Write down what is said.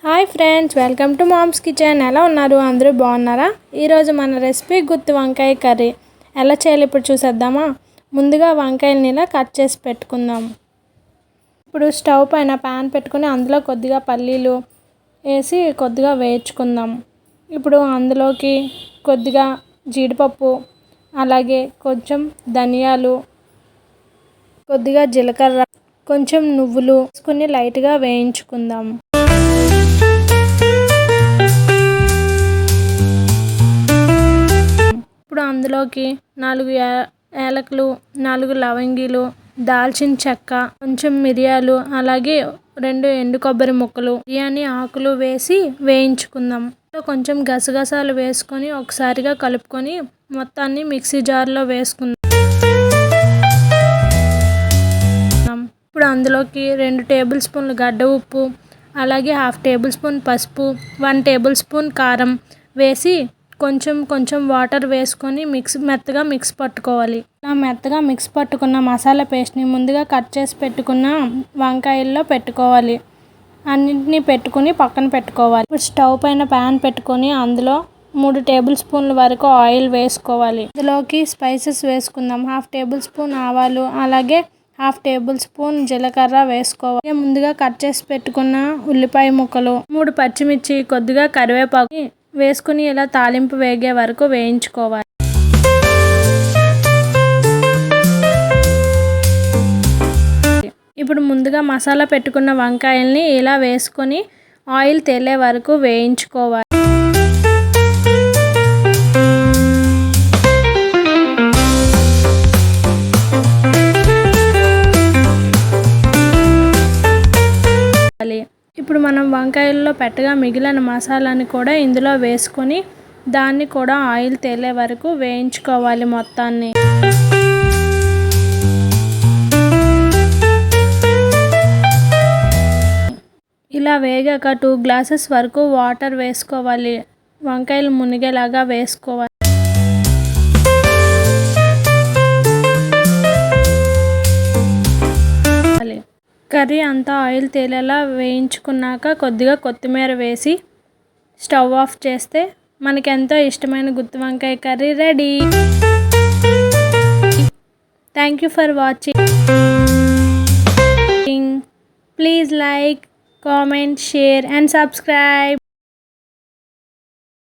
Hi friends, welcome to mom's kitchen. ఎలా ఉన్నారు? అందరూ బాగున్నారా? ఈరోజు మన రెసిపీ గుత్తి వంకాయ కర్రీ ఎలా చేయాలి ఇప్పుడు చూసేద్దామా. ముందుగా వంకాయలని ఇలా కట్ చేసి పెట్టుకుందాం. ఇప్పుడు స్టవ్ పైన ప్యాన్ పెట్టుకుని అందులో కొద్దిగా పల్లీలు వేసి కొద్దిగా వేయించుకుందాం. ఇప్పుడు అందులోకి కొద్దిగా జీడిపప్పు, అలాగే కొంచెం ధనియాలు, కొద్దిగా జీలకర్ర, కొంచెం నువ్వులు వేసుకుని లైట్గా వేయించుకుందాం. ఇప్పుడు అందులోకి 4 యాలకులు, 4 లవంగీలు, దాల్చిన చెక్క, కొంచెం మిరియాలు, అలాగే 2 ఎండు కొబ్బరి ముక్కలు, బిర్యానీ ఆకులు వేసి వేయించుకుందాం. కొంచెం గసగసాలు వేసుకొని ఒకసారిగా కలుపుకొని మొత్తాన్ని మిక్సీ జార్లో వేసుకుందాం. ఇప్పుడు అందులోకి 2 టేబుల్ స్పూన్లు గడ్డ ఉప్పు, అలాగే 1/2 టేబుల్ స్పూన్ పసుపు, 1 టేబుల్ స్పూన్ కారం వేసి కొంచెం వాటర్ వేసుకొని మెత్తగా మిక్స్ పట్టుకోవాలి. మెత్తగా మిక్స్ పట్టుకున్న మసాలా పేస్ట్ని ముందుగా కట్ చేసి పెట్టుకున్న వంకాయల్లో పెట్టుకోవాలి. అన్నింటినీ పెట్టుకుని పక్కన పెట్టుకోవాలి. ఇప్పుడు స్టవ్ పైన ప్యాన్ పెట్టుకొని అందులో 3 టేబుల్ స్పూన్ల వరకు ఆయిల్ వేసుకోవాలి. ఇందులోకి స్పైసెస్ వేసుకుందాం. 1/2 టేబుల్ స్పూన్ ఆవాలు, అలాగే 1/2 టేబుల్ స్పూన్ జీలకర్ర వేసుకోవాలి. ముందుగా కట్ చేసి పెట్టుకున్న ఉల్లిపాయ ముక్కలు, 3 పచ్చిమిర్చి, కొద్దిగా కరివేపాకు వేసుకుని ఇలా తాలింపు వేగే వరకు వేయించుకోవాలి. ఇప్పుడు ముందుగా మసాలా పెట్టుకున్న వంకాయల్ని ఇలా వేసుకొని ఆయిల్ తేలే వరకు వేయించుకోవాలి. ఇప్పుడు మనం వంకాయల్లో పెట్టగా మిగిలిన మసాలాని కూడా ఇందులో వేసుకొని దాన్ని కూడా ఆయిల్ తేలే వరకు వేయించుకోవాలి మొత్తాన్ని. ఇలా వేగాక 2 గ్లాసెస్ వరకు వాటర్ వేసుకోవాలి. వంకాయలు మునిగేలాగా వేసుకోవాలి. కర్రీ అంతా ఆయిల్ తేలేలా వేయించుకున్నాక కొద్దిగా కొత్తిమీర వేసి స్టవ్ ఆఫ్ చేస్తే మనకి ఎంతో ఇష్టమైన గుత్తి వంకాయ curry ready. Thank you for watching. Please like, comment, share and subscribe.